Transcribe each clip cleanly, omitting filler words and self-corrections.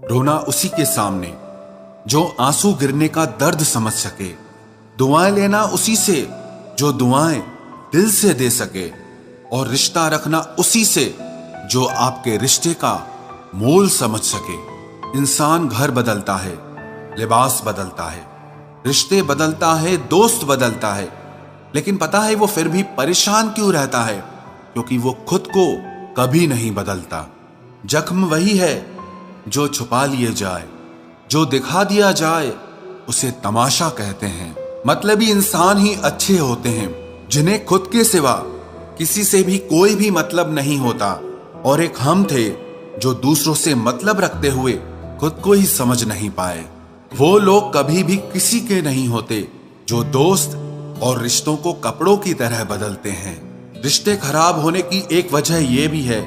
रोना उसी के सामने जो आंसू गिरने का दर्द समझ सके, दुआएं लेना उसी से जो दुआएं दिल से दे सके, और रिश्ता रखना उसी से जो आपके रिश्ते का मोल समझ सके। इंसान घर बदलता है, लिबास बदलता है, रिश्ते बदलता है, दोस्त बदलता है, लेकिन पता है वो फिर भी परेशान क्यों रहता है? क्योंकि वो खुद को कभी नहीं बदलता। जख्म वही है जो छुपा लिए जाए, जो दिखा दिया जाए उसे तमाशा कहते हैं। मतलबी इंसान ही अच्छे होते हैं जिन्हें खुद के सिवा किसी से भी कोई भी मतलब नहीं होता। और एक हम थे जो दूसरों से मतलब रखते हुए खुद को ही समझ नहीं पाए। वो लोग कभी भी किसी के नहीं होते जो दोस्त और रिश्तों को कपड़ों की तरह बदलते हैं। रिश्ते खराब होने की एक वजह यह भी है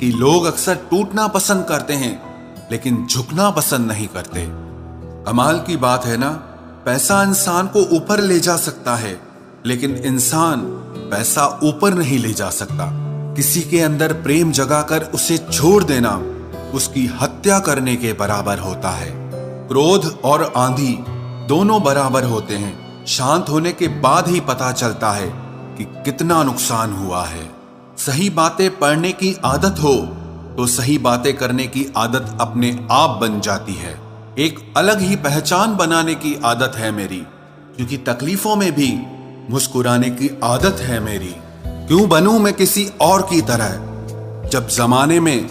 कि लोग अक्सर टूटना पसंद करते हैं लेकिन झुकना पसंद नहीं करते। कमाल की बात है ना, पैसा इंसान को ऊपर ले जा सकता है लेकिन इंसान पैसा ऊपर नहीं ले जा सकता। किसी के अंदर प्रेम जगाकर उसे छोड़ देना उसकी हत्या करने के बराबर होता है। क्रोध और आंधी दोनों बराबर होते हैं। शांत होने के बाद ही पता चलता है कि कितना नुकसान हुआ है। सही बातें पढ़ने की आदत हो तो सही बातें करने की आदत अपने आप बन जाती है। एक अलग ही पहचान बनाने की आदत है मेरी, क्योंकि तकलीफों में भी मुस्कुराने की आदत है मेरी। क्यों बनूं मैं किसी और की तरह जब जमाने में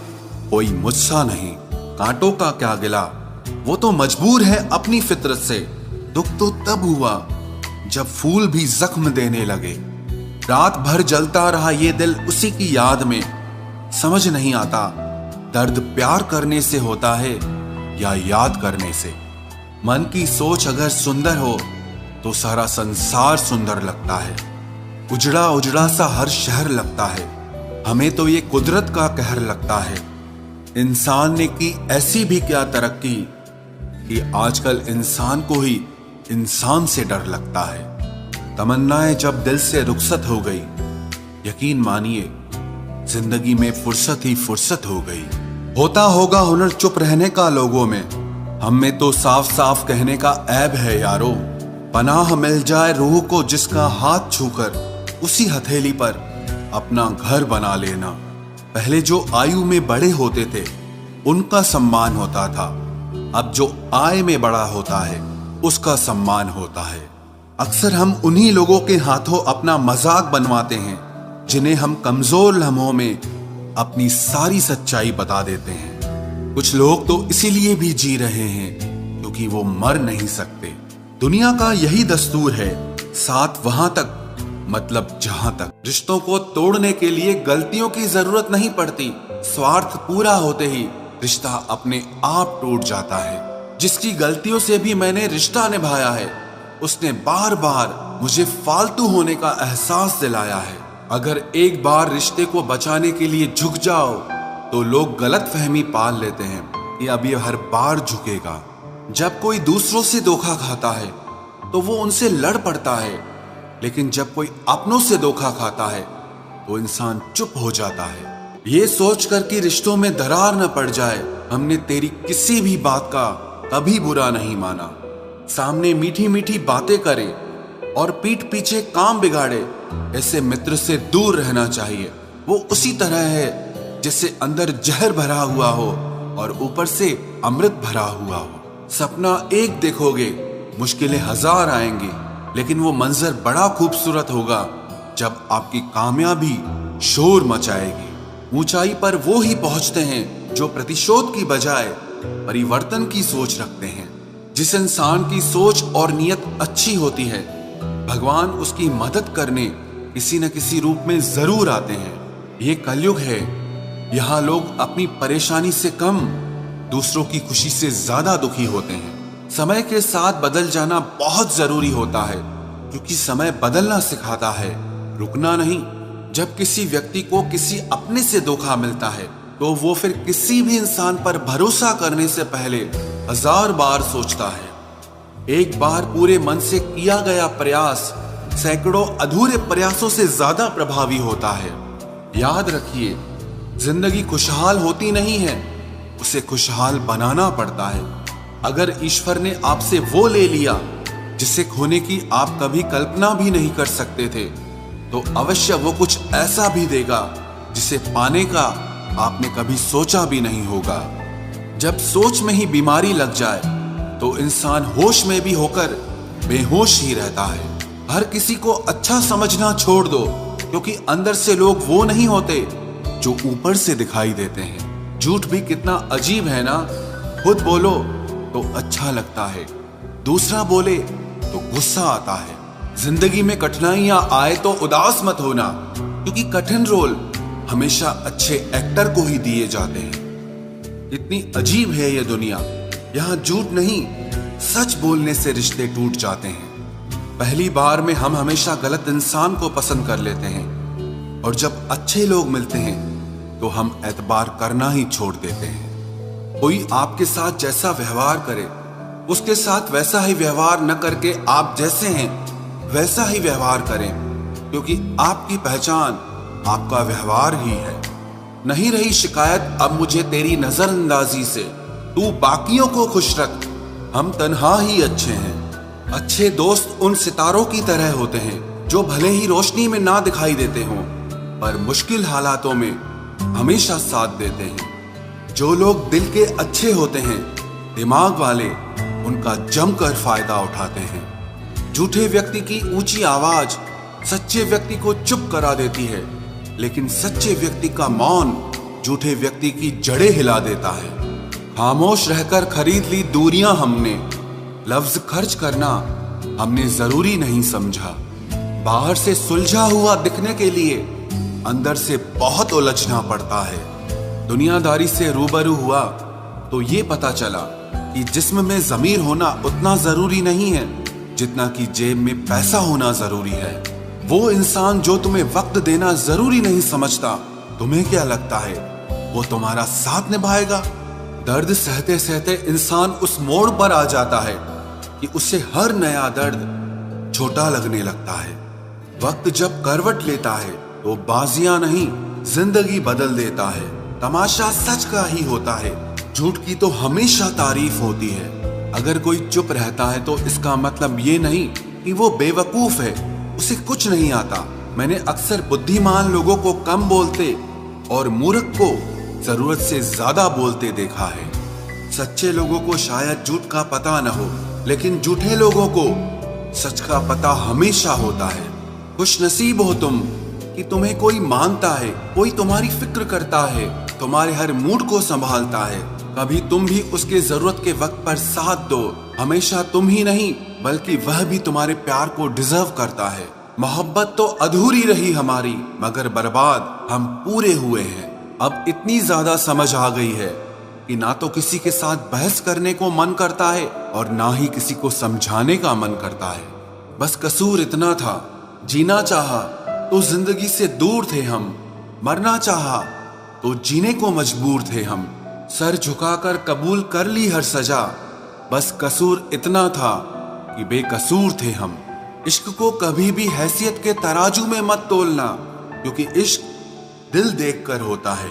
कोई मुझसा नहीं। कांटों का क्या गिला, वो तो मजबूर है अपनी फितरत से। दुख तो तब हुआ जब फूल भी जख्म देने लगे। रात भर जलता रहा ये दिल उसी की याद में। समझ नहीं आता दर्द प्यार करने से होता है या याद करने से। मन की सोच अगर सुंदर हो तो सारा संसार सुंदर लगता है। उजड़ा उजड़ा सा हर शहर लगता है। हमें तो ये कुदरत का कहर लगता है। इंसान ने की ऐसी भी क्या तरक्की कि आजकल इंसान को ही इंसान से डर लगता है। तमन्नाएं जब दिल से रुखसत हो गई, यकीन मानिए जिंदगी में फुर्सत ही फुर्सत हो गई। होता होगा हुनर चुप रहने का लोगों में, हम में तो साफ साफ कहने का ऐब है यारो। पनाह मिल जाए रूह को जिसका हाथ छूकर उसी हथेली पर अपना घर बना लेना। पहले जो आयु में बड़े होते थे उनका सम्मान होता था, अब जो आय में बड़ा होता है उसका सम्मान होता है। अक्सर हम उन्हीं लोगों के हाथों अपना मजाक बनवाते हैं जिन्हें हम कमजोर लम्हों में अपनी सारी सच्चाई बता देते हैं। कुछ लोग तो इसीलिए भी जी रहे हैं क्योंकि वो मर नहीं सकते। दुनिया का यही दस्तूर है, साथ वहां तक मतलब जहां तक। रिश्तों को तोड़ने के लिए गलतियों की जरूरत नहीं पड़ती। स्वार्थ पूरा होते ही रिश्ता अपने आप टूट जाता है। जिसकी गलतियों से भी मैंने रिश्ता निभाया है उसने बार बार मुझे फालतू होने का एहसास दिलाया है। अगर एक बार रिश्ते को बचाने के लिए झुक जाओ तो लोग गलत फहमी पाल लेते हैं कि अब ये हर बार झुकेगा। जब कोई दूसरों से धोखा खाता है तो वो उनसे लड़ पड़ता है, लेकिन जब कोई अपनों से धोखा खाता है तो इंसान चुप हो जाता है। ये सोचकर कि रिश्तों में दरार न पड़ जाए, हमने तेरी किसी भी बात का कभी बुरा नहीं माना। सामने मीठी मीठी बातें करे और पीठ पीछे काम बिगाड़े, ऐसे मित्र से दूर रहना चाहिए। वो उसी तरह है जैसे अंदर जहर भरा हुआ हो और ऊपर से अमृत भरा हुआ हो। सपना एक देखोगे, मुश्किलें हजार आएंगी, लेकिन वो मंजर बड़ा खूबसूरत होगा जब आपकी कामयाबी शोर मचाएगी। ऊंचाई पर वो ही पहुंचते हैं जो प्रतिशोध की बजाय परिवर्तन की सोच रखते हैं। जिस इंसान की सोच और नियत अच्छी होती है, भगवान उसकी मदद करने किसी न किसी रूप में जरूर आते हैं। ये कलयुग है, यहाँ लोग अपनी परेशानी से कम दूसरों की खुशी से ज्यादा दुखी होते हैं। समय के साथ बदल जाना बहुत जरूरी होता है, क्योंकि समय बदलना सिखाता है, रुकना नहीं। जब किसी व्यक्ति को किसी अपने से धोखा मिलता है तो वो फिर किसी भी इंसान पर भरोसा करने से पहले 1000 बार सोचता है। एक बार पूरे मन से किया गया प्रयास सैकड़ों अधूरे प्रयासों से ज्यादा प्रभावी होता है। याद रखिए, जिंदगी खुशहाल होती नहीं है, उसे खुशहाल बनाना पड़ता है। अगर ईश्वर ने आपसे वो ले लिया जिसे खोने की आप कभी कल्पना भी नहीं कर सकते थे, तो अवश्य वो कुछ ऐसा भी देगा जिसे पाने का आपने कभी सोचा भी नहीं होगा। जब सोच में ही बीमारी लग जाए तो इंसान होश में भी होकर बेहोश ही रहता है। हर किसी को अच्छा समझना छोड़ दो, क्योंकि अंदर से लोग वो नहीं होते जो ऊपर से दिखाई देते हैं। झूठ भी कितना अजीब है ना। खुद बोलो तो अच्छा लगता है, दूसरा बोले तो गुस्सा आता है। जिंदगी में कठिनाइयां आए तो उदास मत होना, क्योंकि कठिन रोल हमेशा अच्छे एक्टर को ही दिए जाते हैं। इतनी अजीब है ये दुनिया, यहाँ झूठ नहीं सच बोलने से रिश्ते टूट जाते हैं। पहली बार में हम हमेशा गलत इंसान को पसंद कर लेते हैं, और जब अच्छे लोग मिलते हैं तो हम एतबार करना ही छोड़ देते हैं। कोई आपके साथ जैसा व्यवहार करे, उसके साथ वैसा ही व्यवहार न करके आप जैसे हैं वैसा ही व्यवहार करें, क्योंकि आपकी पहचान आपका व्यवहार ही है। नहीं रही शिकायत अब मुझे तेरी नजरअंदाजी से, तू बाकियों को खुश रख, हम तन्हा ही अच्छे हैं। अच्छे दोस्त उन सितारों की तरह होते हैं जो भले ही रोशनी में ना दिखाई देते हों, पर मुश्किल हालातों में हमेशा साथ देते हैं। जो लोग दिल के अच्छे होते हैं, दिमाग वाले, उनका जमकर फायदा उठाते हैं। झूठे व्यक्ति की ऊंची आवाज सच्चे व्यक्ति को चुप करा देती है, लेकिन सच्चे व्यक्ति का मौन झूठे व्यक्ति की जड़ें हिला देता है। खामोश रहकर खरीद ली दूरियां हमने, लफ्ज खर्च करना हमने जरूरी नहीं समझा। बाहर से सुलझा हुआ दिखने के लिए अंदर से बहुत उलझना पड़ता है। दुनियादारी से रूबरू हुआ तो ये पता चला कि जिस्म में ज़मीर होना उतना जरूरी नहीं है जितना कि जेब में पैसा होना जरूरी है। वो इंसान जो तुम्हें वक्त देना जरूरी नहीं समझता, तुम्हें क्या लगता है वो तुम्हारा साथ निभाएगा? दर्द सहते सहते इंसान उस मोड़ पर आ जाता है कि उसे हर नया दर्द छोटा लगने लगता है। वक्त जब करवट लेता है तो बाजियां नहीं जिंदगी बदल देता है। तमाशा सच का ही होता है, झूठ की तो हमेशा तारीफ होती है। अगर कोई चुप रहता है तो इसका मतलब ये नहीं कि वो बेवकूफ है, उसे कुछ नहीं आता। मैंने अक्सर बुद्धिमान लोगों को कम बोलते और मूर्ख को जरूरत से ज्यादा बोलते देखा है। सच्चे लोगों को शायद झूठ का पता न हो, लेकिन झूठे लोगों को सच का पता हमेशा होता है। खुश नसीब हो तुम कि तुम्हें कोई मानता है, कोई तुम्हारी फिक्र करता है, तुम्हारे हर मूड को संभालता है। कभी तुम भी उसके जरूरत के वक्त पर साथ दो। हमेशा तुम ही नहीं बल्कि वह भी तुम्हारे प्यार को डिजर्व करता है। मोहब्बत तो अधूरी रही हमारी, मगर बर्बाद हम पूरे हुए हैं। अब इतनी ज्यादा समझ आ गई है कि ना तो किसी के साथ बहस करने को मन करता है और ना ही किसी को समझाने का मन करता है। बस कसूर इतना था, जीना चाहा तो जिंदगी से दूर थे हम, मरना चाहा तो जीने को मजबूर थे हम। सर झुकाकर कबूल कर ली हर सजा, बस कसूर इतना था कि बेकसूर थे हम। इश्क को कभी भी हैसियत के तराजू में मत तोलना, क्योंकि इश्क दिल देखकर होता है,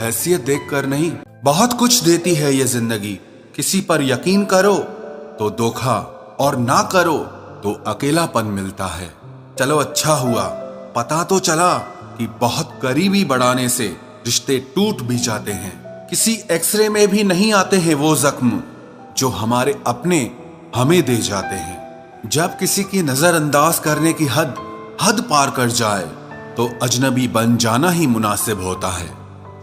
हैसियत देखकर नहीं। बहुत कुछ देती है ये जिंदगी, किसी पर यकीन करो तो धोखा और ना करो तो अकेलापन मिलता है। चलो अच्छा हुआ पता तो चला कि बहुत करीबी बढ़ाने से रिश्ते टूट भी जाते हैं। किसी एक्सरे में भी नहीं आते हैं वो जख्म जो हमारे अपने हमें दे जाते हैं। जब किसी की नजरअंदाज करने की हद पार कर जाए तो अजनबी बन जाना ही मुनासिब होता है।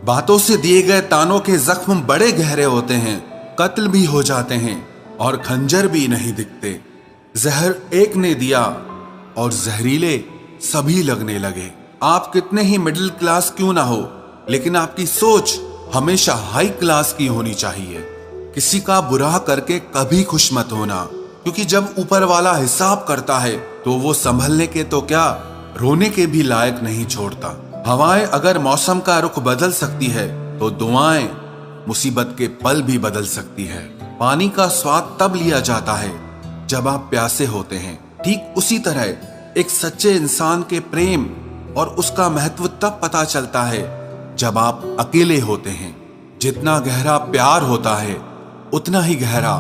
बातों से दिए गए तानों के जख्म बड़े गहरे होते हैं, कत्ल भी हो जाते हैं और खंजर भी नहीं दिखते। जहर एक ने दिया और जहरीले सभी लगने लगे। आप कितने ही मिडिल क्लास क्यों ना हो, लेकिन आपकी सोच हमेशा हाई क्लास की होनी चाहिए। किसी का बुरा करके कभी खुश मत होना, क्योंकि जब ऊपर वाला हिसाब करता है तो वो संभलने के तो क्या रोने के भी लायक नहीं छोड़ता। हवाएं अगर मौसम का रुख बदल सकती है तो दुआएं मुसीबत के पल भी बदल सकती है। पानी का स्वाद तब लिया जाता है जब आप प्यासे होते हैं। ठीक उसी तरह एक सच्चे इंसान के प्रेम और उसका महत्व तब पता चलता है जब आप अकेले होते हैं। जितना गहरा प्यार होता है उतना ही गहरा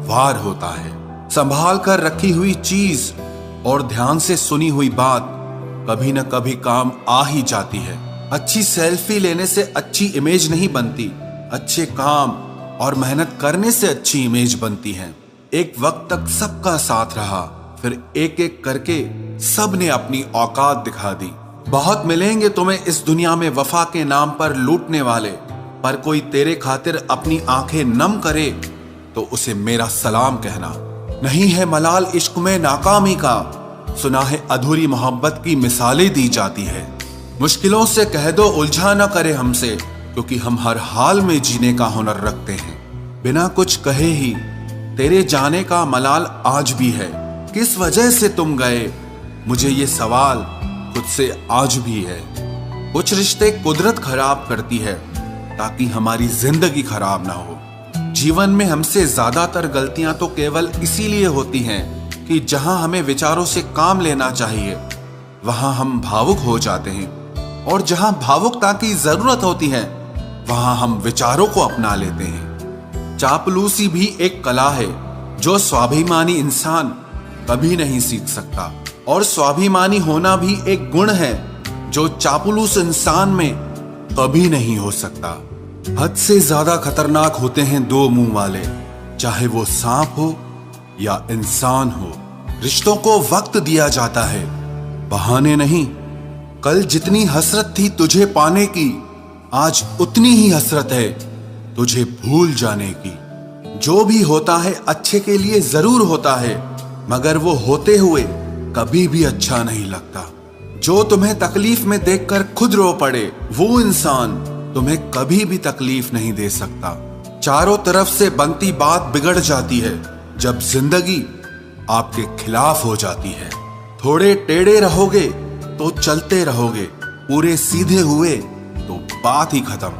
वार होता है। संभाल कर रखी हुई चीज और ध्यान से सुनी हुई बात कभी न कभी काम आ ही जाती है। अच्छी सेल्फी लेने से अच्छी इमेज नहीं बनती, अच्छे काम और मेहनत करने से अच्छी इमेज बनती है। एक वक्त तक सबका साथ रहा, फिर एक एक करके सब ने अपनी औकात दिखा दी। बहुत मिलेंगे तुम्हें इस दुनिया में वफा के नाम पर लूटने वाले, पर कोई तेरे खातिर अपनी आंखें नम करे तो उसे मेरा सलाम कहना। नहीं है मलाल इश्क में नाकामी का, सुना है अधूरी मोहब्बत की मिसालें दी जाती है। मुश्किलों से कह दो उलझा न करे हमसे, क्योंकि हम हर हाल में जीने का हुनर रखते हैं। बिना कुछ कहे ही तेरे जाने का मलाल आज भी है। किस वजह से तुम गए, मुझे ये सवाल खुद से आज भी है। कुछ रिश्ते कुदरत खराब करती है ताकि हमारी जिंदगी खराब ना हो। जीवन में हमसे ज्यादातर गलतियां तो केवल इसीलिए होती हैं कि जहां हमें विचारों से काम लेना चाहिए वहां हम भावुक हो जाते हैं, और जहां भावुकता की जरूरत होती है वहां हम विचारों को अपना लेते हैं। चापलूसी भी एक कला है जो स्वाभिमानी इंसान कभी नहीं सीख सकता, और स्वाभिमानी होना भी एक गुण है जो चापलूस इंसान में कभी नहीं हो सकता। हद से ज्यादा खतरनाक होते हैं दो मुंह वाले, चाहे वो सांप हो या इंसान हो। रिश्तों को वक्त दिया जाता है, बहाने नहीं। कल जितनी हसरत थी तुझे पाने की, आज उतनी ही हसरत है तुझे भूल जाने की। जो भी होता है अच्छे के लिए जरूर होता है, मगर वो होते हुए कभी भी अच्छा नहीं लगता। जो तुम्हें तकलीफ में देखकर खुद रो पड़े, वो इंसान तुम्हें कभी भी तकलीफ नहीं दे सकता। चारों तरफ से बनती बात बिगड़ जाती है जब जिंदगी आपके खिलाफ हो जाती है। थोड़े टेढ़े रहोगे तो चलते रहोगे, पूरे सीधे हुए तो बात ही खत्म।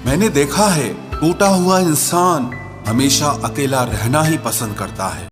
मैंने देखा है टूटा हुआ इंसान हमेशा अकेला रहना ही पसंद करता है।